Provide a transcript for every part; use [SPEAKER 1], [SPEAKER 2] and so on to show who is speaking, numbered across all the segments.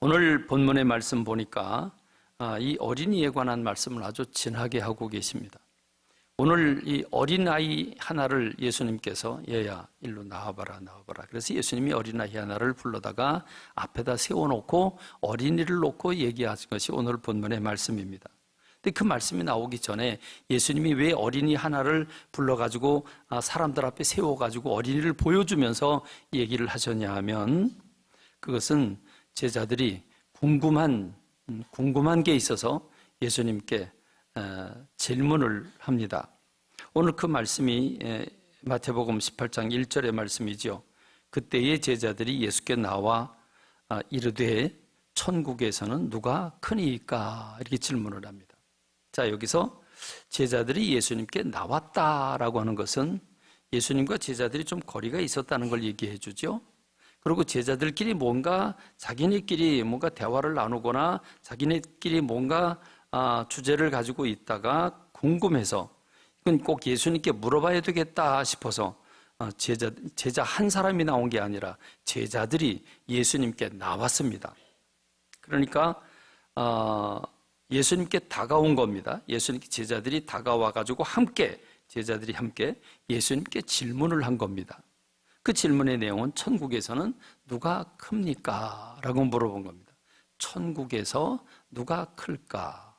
[SPEAKER 1] 오늘 본문의 말씀 보니까 이 어린이에 관한 말씀을 아주 진하게 하고 계십니다. 오늘 이 어린아이 하나를 예수님께서 얘야 일로 나와봐라. 그래서 예수님이 어린아이 하나를 불러다가 앞에다 세워놓고 어린이를 놓고 얘기하신 것이 오늘 본문의 말씀입니다. 근데 그 말씀이 나오기 전에 예수님이 왜 어린이 하나를 불러가지고 사람들 앞에 세워가지고 어린이를 보여주면서 얘기를 하셨냐 하면, 그것은 제자들이 궁금한 게 있어서 예수님께 질문을 합니다. 오늘 그 말씀이 마태복음 18장 1절의 말씀이죠. 그때의 제자들이 예수께 나와 이르되 천국에서는 누가 크니까? 이렇게 질문을 합니다. 자, 여기서 제자들이 예수님께 나왔다라고 하는 것은 예수님과 제자들이 좀 거리가 있었다는 걸 얘기해 주죠. 그리고 제자들끼리 자기네끼리 뭔가 대화를 나누거나 자기네끼리 뭔가 주제를 가지고 있다가 궁금해서, 이건 꼭 예수님께 물어봐야 되겠다 싶어서 제자 한 사람이 나온 게 아니라 제자들이 예수님께 나왔습니다. 그러니까 예수님께 다가온 겁니다. 예수님께 제자들이 다가와가지고 제자들이 함께 예수님께 질문을 한 겁니다. 그 질문의 내용은 천국에서는 누가 큽니까? 라고 물어본 겁니다. 천국에서 누가 클까?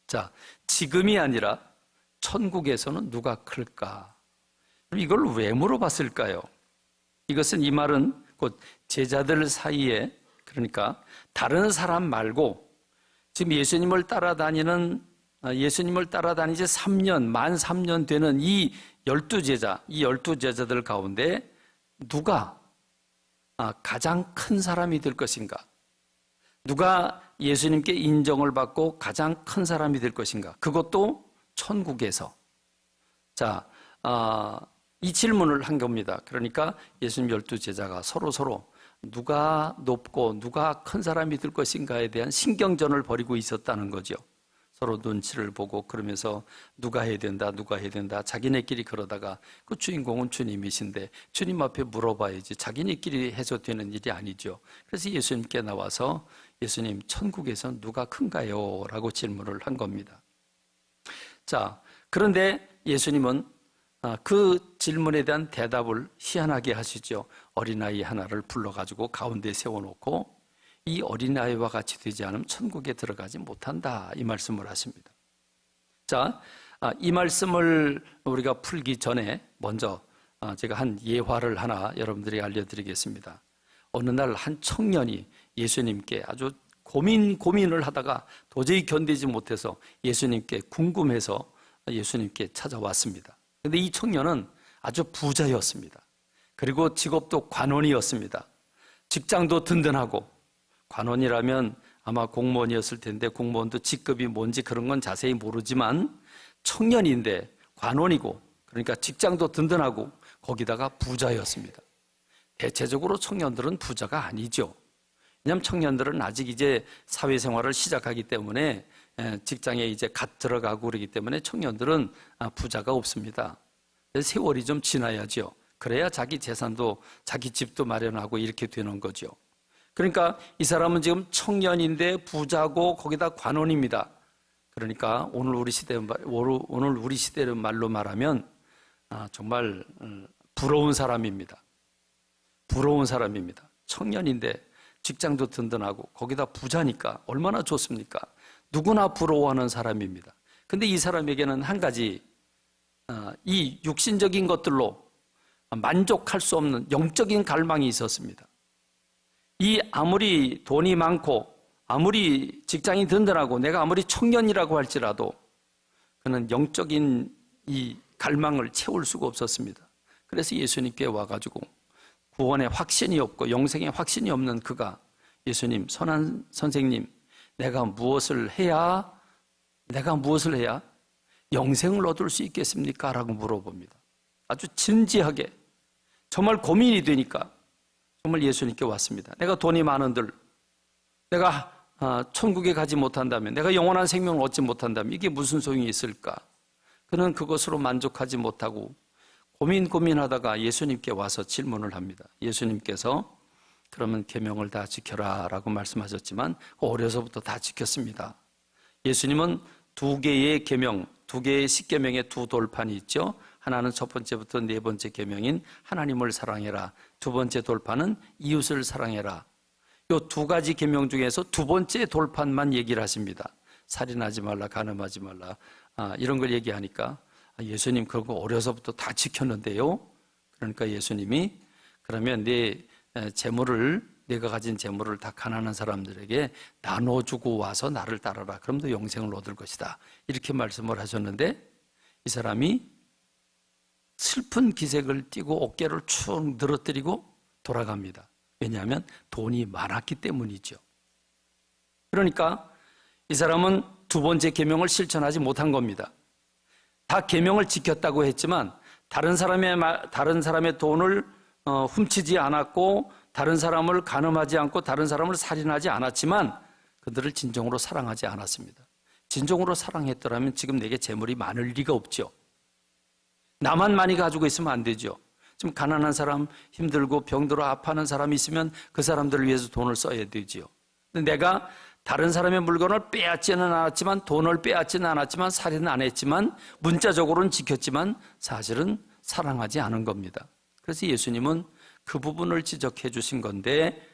[SPEAKER 1] 자, 지금이 아니라 천국에서는 누가 클까? 이걸 왜 물어봤을까요? 이 말은 곧 제자들 사이에, 그러니까 다른 사람 말고 지금 예수님을 따라다니지 3년, 만 3년 되는 이 12제자들 가운데 누가 가장 큰 사람이 될 것인가? 누가 예수님께 인정을 받고 가장 큰 사람이 될 것인가? 그것도 천국에서. 자, 이 질문을 한 겁니다. 그러니까 예수님 12제자가 서로 누가 높고 누가 큰 사람이 될 것인가에 대한 신경전을 벌이고 있었다는 거죠. 서로 눈치를 보고 그러면서 누가 해야 된다. 자기네끼리 그러다가 그 주인공은 주님이신데 주님 앞에 물어봐야지 자기네끼리 해서 되는 일이 아니죠. 그래서 예수님께 나와서 예수님, 천국에선 누가 큰가요? 라고 질문을 한 겁니다. 자, 그런데 예수님은 그 질문에 대한 대답을 희한하게 하시죠. 어린아이 하나를 불러가지고 가운데 세워놓고 이 어린아이와 같이 되지 않으면 천국에 들어가지 못한다, 이 말씀을 하십니다. 자, 이 말씀을 우리가 풀기 전에 먼저 제가 한 예화를 하나 여러분들에게 알려드리겠습니다. 어느 날 한 청년이 예수님께 아주 고민을 하다가 도저히 견디지 못해서 예수님께 궁금해서 예수님께 찾아왔습니다. 그런데 이 청년은 아주 부자였습니다. 그리고 직업도 관원이었습니다. 직장도 든든하고, 관원이라면 아마 공무원이었을 텐데 공무원도 직급이 뭔지 그런 건 자세히 모르지만 청년인데 관원이고, 그러니까 직장도 든든하고 거기다가 부자였습니다. 대체적으로 청년들은 부자가 아니죠. 왜냐하면 청년들은 아직 이제 사회생활을 시작하기 때문에 직장에 이제 갓 들어가고 그러기 때문에 청년들은 부자가 없습니다. 세월이 좀 지나야죠. 그래야 자기 재산도 자기 집도 마련하고 이렇게 되는 거죠. 그러니까 이 사람은 지금 청년인데 부자고 거기다 관원입니다. 그러니까 오늘 우리 시대의 말로 말하면 정말 부러운 사람입니다. 청년인데 직장도 든든하고 거기다 부자니까 얼마나 좋습니까? 누구나 부러워하는 사람입니다. 근데 이 사람에게는 한 가지, 이 육신적인 것들로 만족할 수 없는 영적인 갈망이 있었습니다. 아무리 돈이 많고 아무리 직장이 든든하고 내가 아무리 청년이라고 할지라도 그는 영적인 이 갈망을 채울 수가 없었습니다. 그래서 예수님께 와가지고 구원의 확신이 없고 영생의 확신이 없는 그가 예수님, 선한 선생님, 내가 무엇을 해야 영생을 얻을 수 있겠습니까? 라고 물어봅니다. 아주 진지하게, 정말 고민이 되니까 정말 예수님께 왔습니다. 내가 돈이 많은들, 내가 천국에 가지 못한다면, 내가 영원한 생명을 얻지 못한다면 이게 무슨 소용이 있을까? 그는 그것으로 만족하지 못하고 고민하다가 예수님께 와서 질문을 합니다. 예수님께서 그러면 계명을 다 지켜라 라고 말씀하셨지만 어려서부터 다 지켰습니다. 예수님은 두 개의 계명, 두 개의 십계명의 두 돌판이 있죠. 하나는 첫 번째부터 네 번째 계명인 하나님을 사랑해라. 두 번째 돌판은 이웃을 사랑해라. 이 두 가지 계명 중에서 두 번째 돌판만 얘기를 하십니다. 살인하지 말라, 간음하지 말라, 이런 걸 얘기하니까 예수님 그거 어려서부터 다 지켰는데요. 그러니까 예수님이 그러면 내가 가진 재물을 다 가난한 사람들에게 나눠주고 와서 나를 따르라. 그럼 너 영생을 얻을 것이다. 이렇게 말씀을 하셨는데 이 사람이 슬픈 기색을 띠고 어깨를 축 늘어뜨리고 돌아갑니다. 왜냐하면 돈이 많았기 때문이죠. 그러니까 이 사람은 두 번째 계명을 실천하지 못한 겁니다. 다 계명을 지켰다고 했지만 다른 사람의 돈을 훔치지 않았고 다른 사람을 간음하지 않고 다른 사람을 살인하지 않았지만 그들을 진정으로 사랑하지 않았습니다. 진정으로 사랑했더라면 지금 내게 재물이 많을 리가 없죠. 나만 많이 가지고 있으면 안 되죠. 지금 가난한 사람, 힘들고 병들어 아파하는 사람이 있으면 그 사람들을 위해서 돈을 써야 되지요. 근데 내가 다른 사람의 물건을 빼앗지는 않았지만, 돈을 빼앗지는 않았지만, 살인은 안 했지만, 문자적으로는 지켰지만 사실은 사랑하지 않은 겁니다. 그래서 예수님은 그 부분을 지적해 주신 건데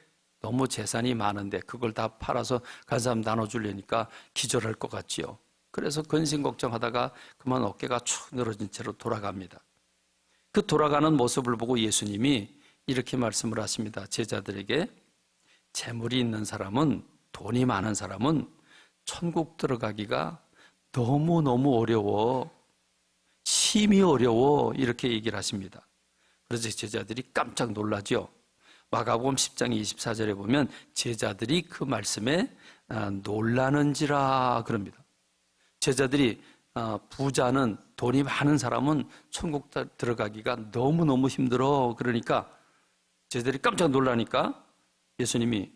[SPEAKER 1] 너무 재산이 많은데 그걸 다 팔아서 간 사람 나눠주려니까 기절할 것 같지요. 그래서 근심 걱정하다가 그만 어깨가 축 늘어진 채로 돌아갑니다. 그 돌아가는 모습을 보고 예수님이 이렇게 말씀을 하십니다. 제자들에게 재물이 있는 사람은, 돈이 많은 사람은 천국 들어가기가 너무너무 어려워, 심히 어려워, 이렇게 얘기를 하십니다. 그래서 제자들이 깜짝 놀라죠. 마가복음 10장 24절에 보면 제자들이 그 말씀에 놀라는지라 그럽니다. 제자들이 부자는, 돈이 많은 사람은 천국 들어가기가 너무너무 힘들어. 그러니까 제자들이 깜짝 놀라니까 예수님이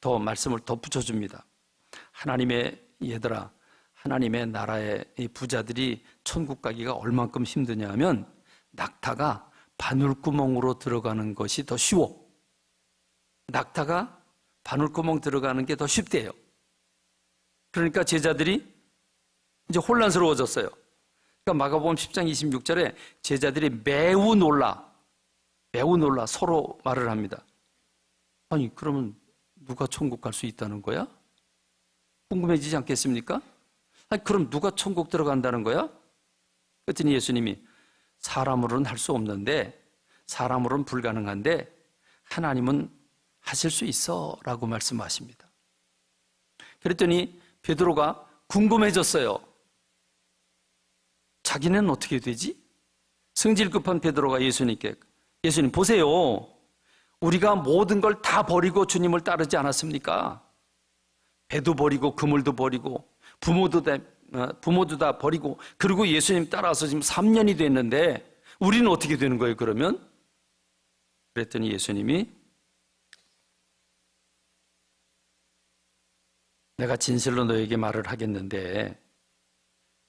[SPEAKER 1] 더 말씀을 덧붙여줍니다. 하나님의 얘들아, 하나님의 나라의 이 부자들이 천국 가기가 얼만큼 힘드냐 하면 낙타가 바늘구멍으로 들어가는 것이 더 쉬워. 낙타가 바늘구멍 들어가는 게 더 쉽대요. 그러니까 제자들이 이제 혼란스러워졌어요. 그러니까 마가복음 10장 26절에 제자들이 매우 놀라 서로 말을 합니다. 아니, 그러면 누가 천국 갈 수 있다는 거야? 궁금해지지 않겠습니까? 아니, 그럼 누가 천국 들어간다는 거야? 그랬더니 예수님이 사람으로는 할 수 없는데, 사람으로는 불가능한데 하나님은 하실 수 있어 라고 말씀하십니다. 그랬더니 베드로가 궁금해졌어요. 자기는 어떻게 되지? 성질 급한 베드로가 예수님께, 예수님 보세요, 우리가 모든 걸 다 버리고 주님을 따르지 않았습니까? 배도 버리고 그물도 버리고 부모도 다 버리고, 그리고 예수님 따라서 지금 3년이 됐는데 우리는 어떻게 되는 거예요 그러면? 그랬더니 예수님이 내가 진실로 너에게 말을 하겠는데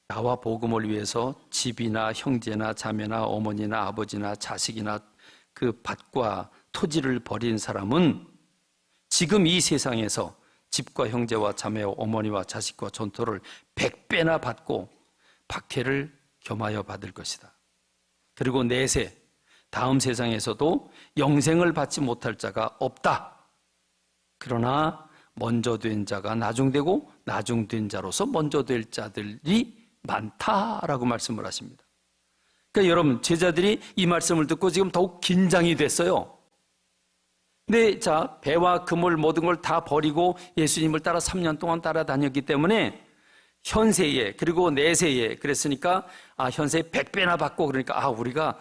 [SPEAKER 1] 나와 복음을 위해서 집이나 형제나 자매나 어머니나 아버지나 자식이나 그 밭과 토지를 버린 사람은 지금 이 세상에서 집과 형제와 자매와 어머니와 자식과 전토를 100배나 받고 박해를 겸하여 받을 것이다. 그리고 내세 다음 세상에서도 영생을 받지 못할 자가 없다. 그러나 먼저 된 자가 나중되고 나중된 자로서 먼저 될 자들이 많다라고 말씀을 하십니다. 그러니까 여러분, 제자들이 이 말씀을 듣고 지금 더욱 긴장이 됐어요. 근데 자, 배와 그물 모든 걸 다 버리고 예수님을 따라 3년 동안 따라다녔기 때문에 현세에 그리고 내세에, 그랬으니까 현세에 100배나 받고, 그러니까 우리가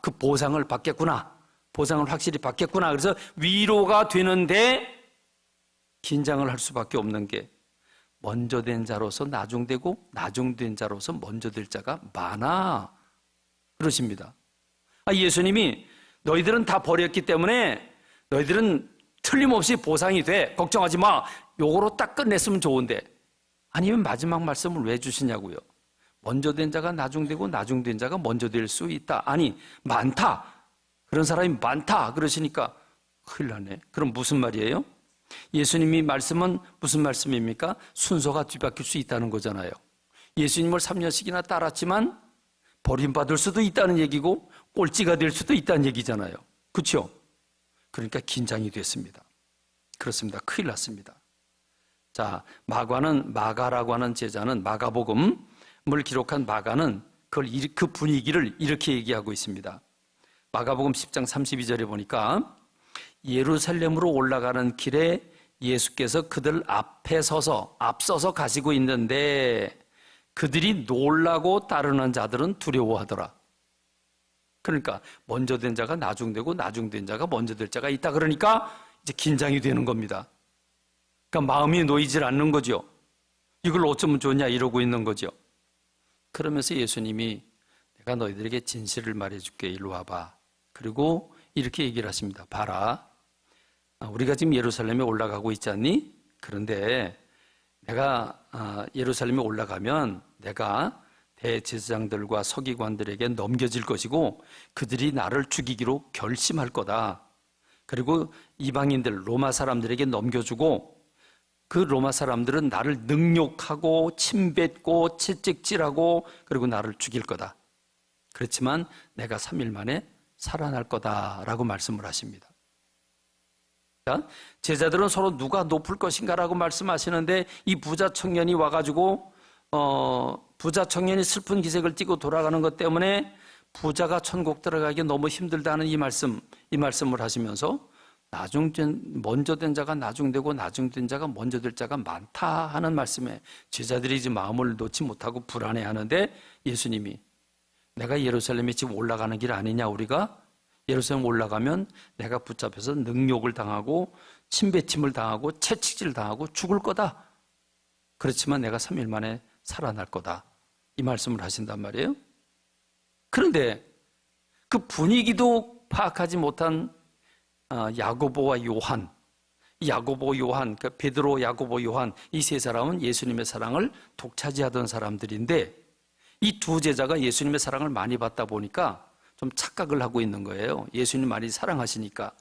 [SPEAKER 1] 그 보상을 받겠구나, 보상을 확실히 받겠구나. 그래서 위로가 되는데 긴장을 할 수밖에 없는 게 먼저 된 자로서 나중되고 나중된 자로서 먼저 될 자가 많아 그러십니다. 예수님이 너희들은 다 버렸기 때문에 너희들은 틀림없이 보상이 돼, 걱정하지 마, 요거로 딱 끝냈으면 좋은데, 아니면 마지막 말씀을 왜 주시냐고요. 먼저 된 자가 나중되고 나중된 자가 먼저 될 수 있다. 아니, 많다, 그런 사람이 많다 그러시니까 큰일 나네. 그럼 무슨 말이에요? 예수님이 말씀은 무슨 말씀입니까? 순서가 뒤바뀔 수 있다는 거잖아요. 예수님을 3년씩이나 따랐지만 버림받을 수도 있다는 얘기고 꼴찌가 될 수도 있다는 얘기잖아요. 그렇죠? 그러니까 긴장이 됐습니다. 그렇습니다. 큰일 났습니다. 자, 마가라고 하는 제자는, 마가복음을 기록한 마가는 그 분위기를 이렇게 얘기하고 있습니다. 마가복음 10장 32절에 보니까 예루살렘으로 올라가는 길에 예수께서 그들 앞서서 가시고 있는데 그들이 놀라고 따르는 자들은 두려워하더라. 그러니까 먼저 된 자가 나중되고 나중된 자가 먼저 될 자가 있다. 그러니까 이제 긴장이 되는 겁니다. 그러니까 마음이 놓이질 않는 거죠. 이걸 어쩌면 좋냐 이러고 있는 거죠. 그러면서 예수님이 내가 너희들에게 진실을 말해줄게. 일로 와봐. 그리고 이렇게 얘기를 하십니다. 봐라. 우리가 지금 예루살렘에 올라가고 있지 않니? 그런데 내가 예루살렘에 올라가면 내가 대제사장들과 서기관들에게 넘겨질 것이고 그들이 나를 죽이기로 결심할 거다. 그리고 이방인들, 로마 사람들에게 넘겨주고 그 로마 사람들은 나를 능욕하고 침뱉고 채찍질하고 그리고 나를 죽일 거다. 그렇지만 내가 3일 만에 살아날 거다라고 말씀을 하십니다. 제자들은 서로 누가 높을 것인가라고 말씀하시는데 이 부자 청년이 와가지고 부자 청년이 슬픈 기색을 띠고 돌아가는 것 때문에 부자가 천국 들어가기 너무 힘들다는 이 말씀을 하시면서 먼저 된 자가 나중되고 나중된 자가 먼저 될 자가 많다 하는 말씀에 제자들이 이제 마음을 놓지 못하고 불안해하는데 예수님이 내가 예루살렘에 지금 올라가는 길 아니냐 우리가? 예루살렘 올라가면 내가 붙잡혀서 능욕을 당하고 침뱉음을 당하고 채찍질 당하고 죽을 거다. 그렇지만 내가 3일 만에 살아날 거다. 이 말씀을 하신단 말이에요. 그런데 그 분위기도 파악하지 못한 야고보와 요한, 그러니까 베드로, 야고보, 요한 이 세 사람은 예수님의 사랑을 독차지하던 사람들인데 이 두 제자가 예수님의 사랑을 많이 받다 보니까 좀 착각을 하고 있는 거예요. 예수님 많이 사랑하시니까.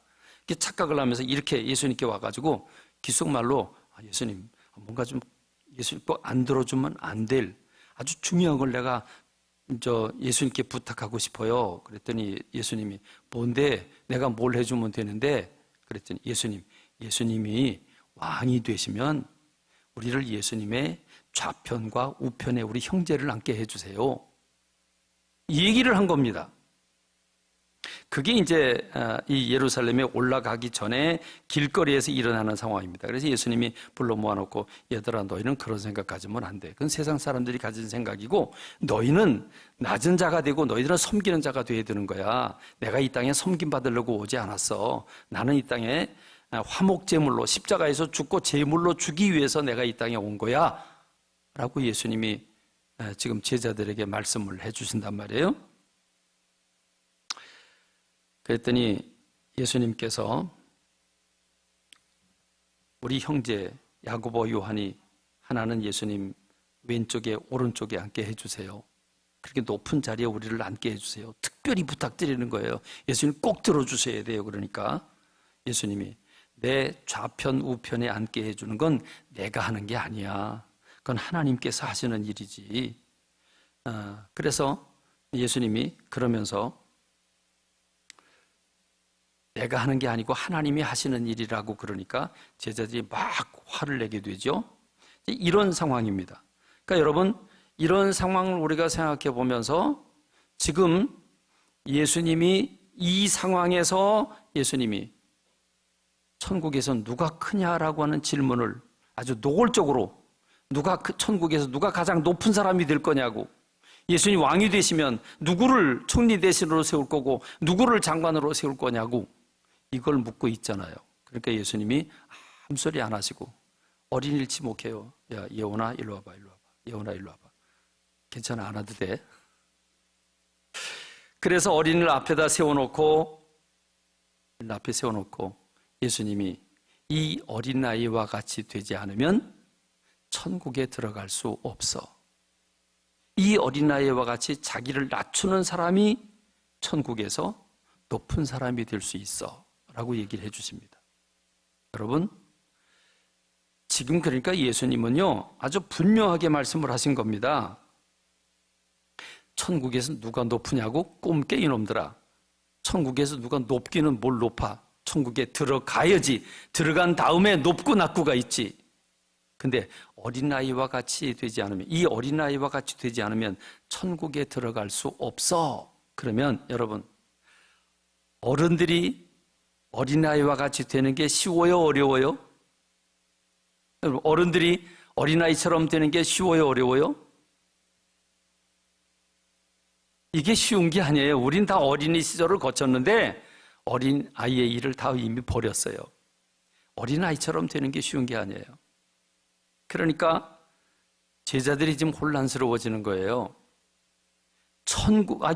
[SPEAKER 1] 이렇게 착각을 하면서 이렇게 예수님께 와가지고 기속말로 예수님 뭔가 좀 예수님 꼭 안 들어주면 안 될 아주 중요한 걸 내가 예수님께 부탁하고 싶어요. 그랬더니 예수님이 뭔데 내가 뭘 해주면 되는데 그랬더니 예수님이 왕이 되시면 우리를 예수님의 좌편과 우편에 우리 형제를 앉게 해주세요. 이 얘기를 한 겁니다. 그게 이제 이 예루살렘에 올라가기 전에 길거리에서 일어나는 상황입니다. 그래서 예수님이 불러 모아놓고 얘들아 너희는 그런 생각 가지면 안 돼. 그건 세상 사람들이 가진 생각이고 너희는 낮은 자가 되고 너희들은 섬기는 자가 돼야 되는 거야. 내가 이 땅에 섬김받으려고 오지 않았어. 나는 이 땅에 화목제물로 십자가에서 죽고 제물로 주기 위해서 내가 이 땅에 온 거야. 라고 예수님이 지금 제자들에게 말씀을 해주신단 말이에요. 그랬더니 예수님께서 우리 형제 야고보 요한이 하나는 예수님 왼쪽에 오른쪽에 앉게 해주세요. 그렇게 높은 자리에 우리를 앉게 해주세요. 특별히 부탁드리는 거예요. 예수님 꼭 들어주셔야 돼요. 그러니까 예수님이 내 좌편 우편에 앉게 해주는 건 내가 하는 게 아니야. 그건 하나님께서 하시는 일이지. 그래서 예수님이 그러면서 내가 하는 게 아니고 하나님이 하시는 일이라고 그러니까 제자들이 막 화를 내게 되죠. 이런 상황입니다. 그러니까 여러분 이런 상황을 우리가 생각해 보면서 지금 예수님이 이 상황에서 예수님이 천국에서 누가 크냐라고 하는 질문을 아주 노골적으로 천국에서 누가 가장 높은 사람이 될 거냐고 예수님 왕이 되시면 누구를 총리 대신으로 세울 거고 누구를 장관으로 세울 거냐고 이걸 묻고 있잖아요. 그러니까 예수님이 아무 소리 안 하시고 어린이를 지목해요. 야 예원아 일로 와봐. 예원아 일로 와봐. 괜찮아 안 와도 돼. 그래서 어린이를 앞에 세워놓고 예수님이 이 어린아이와 같이 되지 않으면 천국에 들어갈 수 없어. 이 어린아이와 같이 자기를 낮추는 사람이 천국에서 높은 사람이 될 수 있어 라고 얘기를 해주십니다. 여러분, 지금 그러니까 예수님은요, 아주 분명하게 말씀을 하신 겁니다. 천국에서 누가 높으냐고? 꼼깨 이놈들아. 천국에서 누가 높기는 뭘 높아? 천국에 들어가야지. 들어간 다음에 높고 낮고가 있지. 근데 어린아이와 같이 되지 않으면, 이 어린아이와 같이 되지 않으면 천국에 들어갈 수 없어. 그러면 여러분, 어른들이 어린아이와 같이 되는 게 쉬워요, 어려워요? 여러분, 어른들이 어린아이처럼 되는 게 쉬워요, 어려워요? 이게 쉬운 게 아니에요. 우린 다 어린이 시절을 거쳤는데 어린아이의 일을 다 이미 버렸어요. 어린아이처럼 되는 게 쉬운 게 아니에요. 그러니까 제자들이 지금 혼란스러워지는 거예요.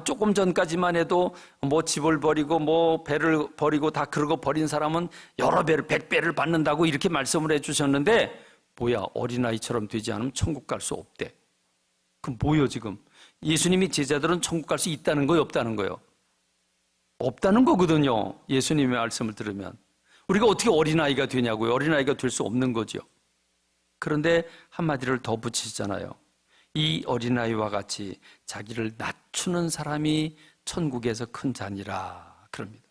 [SPEAKER 1] 조금 전까지만 해도 뭐 집을 버리고 뭐 배를 버리고 다 그러고 버린 사람은 여러 배를 100배를 받는다고 이렇게 말씀을 해주셨는데 뭐야, 어린아이처럼 되지 않으면 천국 갈 수 없대. 그럼 뭐요 지금? 예수님이 제자들은 천국 갈 수 있다는 거예요, 없다는 거예요? 없다는 거거든요. 예수님의 말씀을 들으면. 우리가 어떻게 어린아이가 되냐고요? 어린아이가 될 수 없는 거죠. 그런데 한마디를 더 붙이시잖아요. 이 어린아이와 같이 자기를 낮추는 사람이 천국에서 큰 자니라 그럽니다.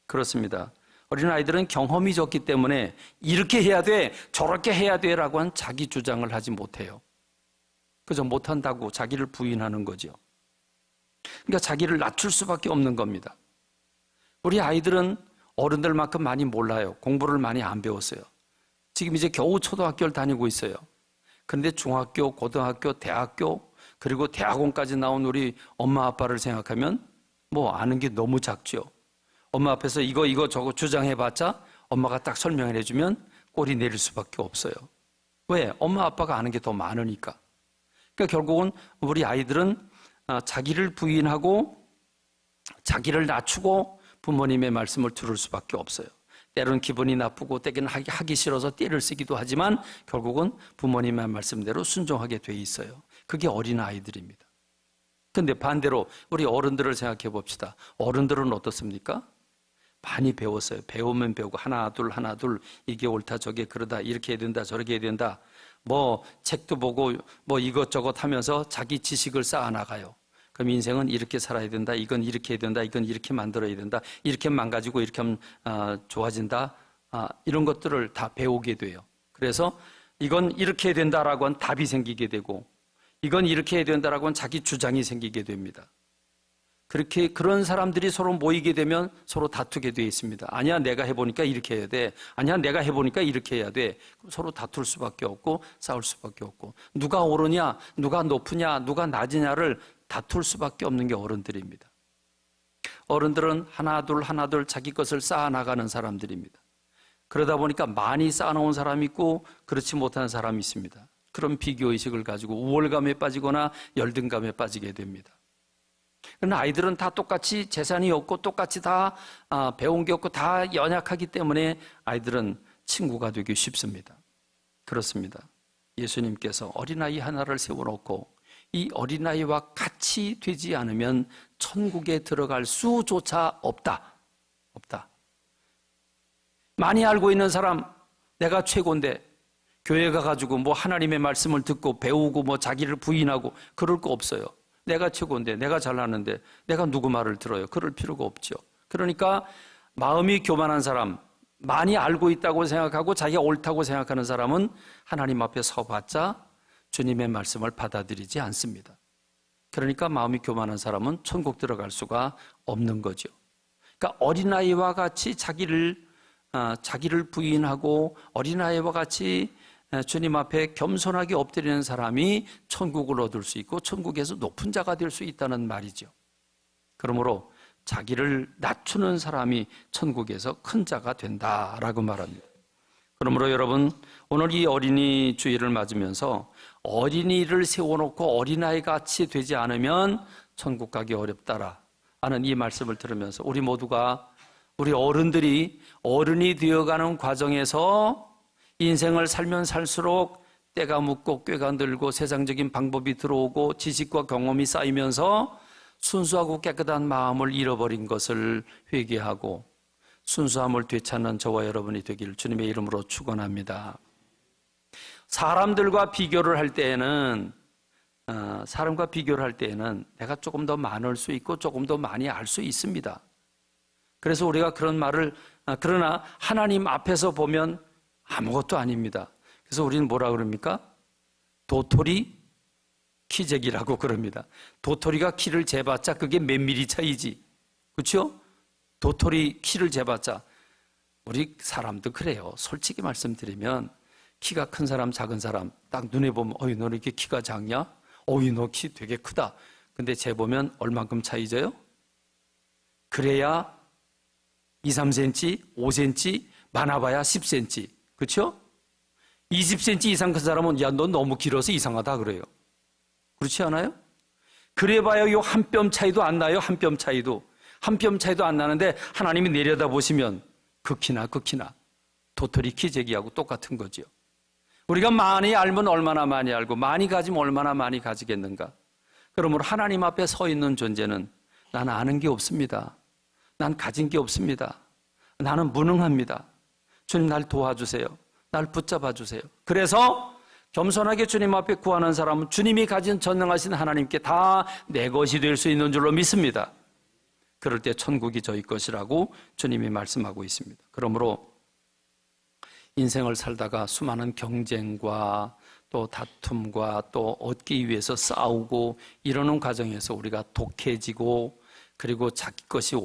[SPEAKER 1] 그렇습니다. 어린아이들은 경험이 적기 때문에 이렇게 해야 돼, 저렇게 해야 돼 라고 한 자기 주장을 하지 못해요. 그저 못한다고 자기를 부인하는 거죠. 그러니까 자기를 낮출 수밖에 없는 겁니다. 우리 아이들은 어른들만큼 많이 몰라요. 공부를 많이 안 배웠어요. 지금 이제 겨우 초등학교를 다니고 있어요. 그런데 중학교, 고등학교, 대학교, 그리고 대학원까지 나온 우리 엄마 아빠를 생각하면 뭐 아는 게 너무 작죠. 엄마 앞에서 이거 저거 주장해봤자 엄마가 딱 설명을 해주면 꼬리 내릴 수밖에 없어요. 왜? 엄마 아빠가 아는 게 더 많으니까. 그러니까 결국은 우리 아이들은 자기를 부인하고 자기를 낮추고 부모님의 말씀을 들을 수밖에 없어요. 때로는 기분이 나쁘고 때로는 하기 싫어서 떼를 쓰기도 하지만 결국은 부모님의 말씀대로 순종하게 돼 있어요. 그게 어린아이들입니다. 그런데 반대로 우리 어른들을 생각해 봅시다. 어른들은 어떻습니까? 많이 배웠어요. 배우면 배우고 하나 둘 이게 옳다 저게 그러다 이렇게 해야 된다 저렇게 해야 된다. 뭐 책도 보고 뭐 이것저것 하면서 자기 지식을 쌓아나가요. 그럼 인생은 이렇게 살아야 된다. 이건 이렇게 해야 된다. 이건 이렇게 만들어야 된다. 이렇게 망가지고 이렇게 하면 좋아진다. 이런 것들을 다 배우게 돼요. 그래서 이건 이렇게 해야 된다라고 한 답이 생기게 되고 이건 이렇게 해야 된다라고 한 자기 주장이 생기게 됩니다. 그렇게 그런 사람들이 서로 모이게 되면 서로 다투게 되어 있습니다. 아니야, 내가 해보니까 이렇게 해야 돼. 아니야, 내가 해보니까 이렇게 해야 돼. 그럼 서로 다툴 수밖에 없고 싸울 수밖에 없고 누가 옳으냐, 누가 높으냐, 누가 낮으냐를 다툴 수밖에 없는 게 어른들입니다. 어른들은 하나둘 자기 것을 쌓아나가는 사람들입니다. 그러다 보니까 많이 쌓아놓은 사람이 있고 그렇지 못한 사람이 있습니다. 그런 비교의식을 가지고 우월감에 빠지거나 열등감에 빠지게 됩니다. 그러나 아이들은 다 똑같이 재산이 없고 똑같이 다 배운 게 없고 다 연약하기 때문에 아이들은 친구가 되기 쉽습니다. 그렇습니다. 예수님께서 어린아이 하나를 세워놓고 이 어린아이와 같이 되지 않으면 천국에 들어갈 수조차 없다. 많이 알고 있는 사람, 내가 최고인데 교회 가가지고 뭐 하나님의 말씀을 듣고 배우고 뭐 자기를 부인하고 그럴 거 없어요. 내가 최고인데, 내가 잘나는데 내가 누구 말을 들어요? 그럴 필요가 없죠. 그러니까 마음이 교만한 사람, 많이 알고 있다고 생각하고 자기가 옳다고 생각하는 사람은 하나님 앞에 서봤자 주님의 말씀을 받아들이지 않습니다. 그러니까 마음이 교만한 사람은 천국 들어갈 수가 없는 거죠. 그러니까 어린아이와 같이 자기를 부인하고 어린아이와 같이 주님 앞에 겸손하게 엎드리는 사람이 천국을 얻을 수 있고 천국에서 높은 자가 될 수 있다는 말이죠. 그러므로 자기를 낮추는 사람이 천국에서 큰 자가 된다라고 말합니다. 그러므로 여러분, 오늘 이 어린이 주일을 맞으면서 어린이를 세워놓고 어린아이 같이 되지 않으면 천국 가기 어렵다라 하는 이 말씀을 들으면서 우리 모두가 우리 어른들이 어른이 되어가는 과정에서 인생을 살면 살수록 때가 묻고 꾀가 늘고 세상적인 방법이 들어오고 지식과 경험이 쌓이면서 순수하고 깨끗한 마음을 잃어버린 것을 회개하고 순수함을 되찾는 저와 여러분이 되기를 주님의 이름으로 축원합니다. 사람과 비교를 할 때에는 내가 조금 더 많을 수 있고 조금 더 많이 알 수 있습니다. 그래서 우리가 그런 말을 그러나 하나님 앞에서 보면 아무것도 아닙니다. 그래서 우리는 뭐라 그럽니까? 도토리 키재기라고 그럽니다. 도토리가 키를 재봤자 그게 몇 미리 차이지. 그렇죠? 도토리 키를 재봤자. 우리 사람도 그래요. 솔직히 말씀드리면 키가 큰 사람 작은 사람 딱 눈에 보면 어이 너 이렇게 키가 작냐? 어이 너 키 되게 크다. 근데 재보면 얼만큼 차이져요? 그래야 2, 3cm, 5cm, 많아봐야 10cm. 그렇죠? 20cm 이상 큰 사람은 야, 너 너무 길어서 이상하다 그래요. 그렇지 않아요? 그래봐야 요 한 뼘 차이도 안 나요. 한 뼘 차이도. 한 뼘 차이도 안 나는데 하나님이 내려다보시면 그 키나 도토리 키재기하고 똑같은 거죠. 우리가 많이 알면 얼마나 많이 알고 많이 가지면 얼마나 많이 가지겠는가. 그러므로 하나님 앞에 서 있는 존재는 나는 아는 게 없습니다. 난 가진 게 없습니다. 나는 무능합니다. 주님 날 도와주세요. 날 붙잡아 주세요. 그래서 겸손하게 주님 앞에 구하는 사람은 주님이 가진 전능하신 하나님께 다 내 것이 될 수 있는 줄로 믿습니다. 그럴 때 천국이 저희 것이라고 주님이 말씀하고 있습니다. 그러므로 인생을 살다가 수많은 경쟁과 또 다툼과 또 얻기 위해서 싸우고 이러는 과정에서 우리가 독해지고 그리고 자기 것이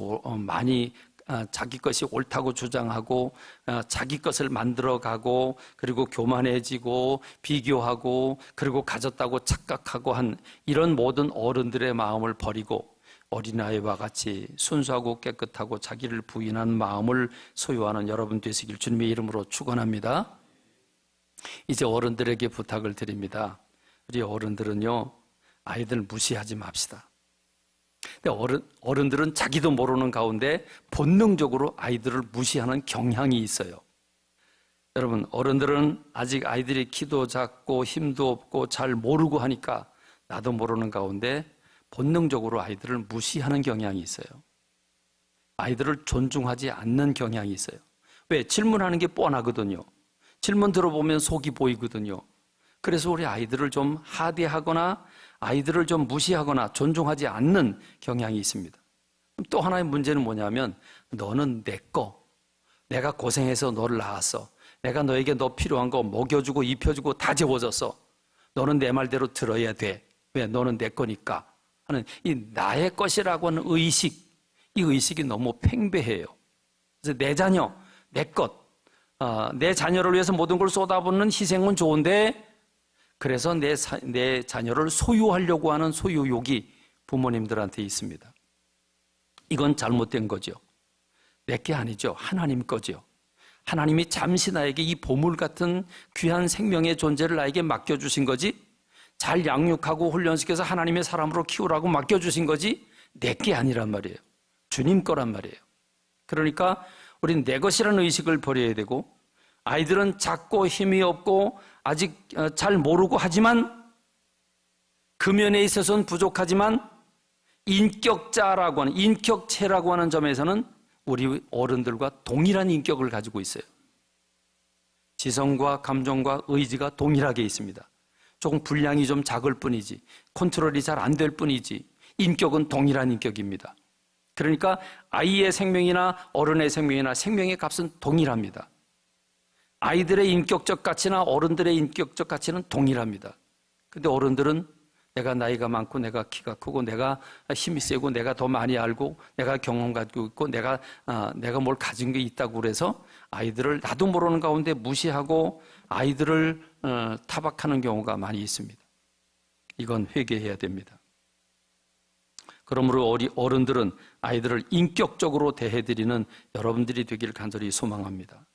[SPEAKER 1] 옳다고 주장하고 자기 것을 만들어가고 그리고 교만해지고 비교하고 그리고 가졌다고 착각하고 한 이런 모든 어른들의 마음을 버리고 어린아이와 같이 순수하고 깨끗하고 자기를 부인한 마음을 소유하는 여러분 되시길 주님의 이름으로 축원합니다. 이제 어른들에게 부탁을 드립니다. 우리 어른들은요, 아이들 무시하지 맙시다. 근데 어른들은 자기도 모르는 가운데 본능적으로 아이들을 무시하는 경향이 있어요. 여러분, 어른들은 아직 아이들이 키도 작고 힘도 없고 잘 모르고 하니까 나도 모르는 가운데 본능적으로 아이들을 무시하는 경향이 있어요. 아이들을 존중하지 않는 경향이 있어요. 왜? 질문하는 게 뻔하거든요. 질문 들어보면 속이 보이거든요. 그래서 우리 아이들을 좀 하대하거나 아이들을 좀 무시하거나 존중하지 않는 경향이 있습니다. 또 하나의 문제는 뭐냐면 너는 내 거, 내가 고생해서 너를 낳았어. 내가 너에게 너 필요한 거 먹여주고 입혀주고 다 재워줬어. 너는 내 말대로 들어야 돼. 왜? 너는 내 거니까 하는 이 나의 것이라고 하는 의식, 이 의식이 너무 팽배해요. 그래서 내 자녀, 내 것, 내 자녀를 위해서 모든 걸 쏟아붓는 희생은 좋은데 그래서 내 자녀를 소유하려고 하는 소유욕이 부모님들한테 있습니다. 이건 잘못된 거죠. 내 게 아니죠. 하나님 거죠. 하나님이 잠시 나에게 이 보물 같은 귀한 생명의 존재를 나에게 맡겨주신 거지, 잘 양육하고 훈련시켜서 하나님의 사람으로 키우라고 맡겨주신 거지 내 게 아니란 말이에요. 주님 거란 말이에요. 그러니까 우린 내 것이라는 의식을 버려야 되고, 아이들은 작고 힘이 없고 아직 잘 모르고 하지만 그 면에 있어서는 부족하지만 인격자라고 하는, 인격체라고 하는 점에서는 우리 어른들과 동일한 인격을 가지고 있어요. 지성과 감정과 의지가 동일하게 있습니다. 조금 분량이 좀 작을 뿐이지, 컨트롤이 잘 안 될 뿐이지 인격은 동일한 인격입니다. 그러니까 아이의 생명이나 어른의 생명이나 생명의 값은 동일합니다. 아이들의 인격적 가치나 어른들의 인격적 가치는 동일합니다. 근데 어른들은 내가 나이가 많고 내가 키가 크고 내가 힘이 세고 내가 더 많이 알고 내가 경험 가지고 있고 내가 뭘 가진 게 있다고 그래서 아이들을 나도 모르는 가운데 무시하고 아이들을 타박하는 경우가 많이 있습니다. 이건 회개해야 됩니다. 그러므로 어른들은 아이들을 인격적으로 대해드리는 여러분들이 되기를 간절히 소망합니다.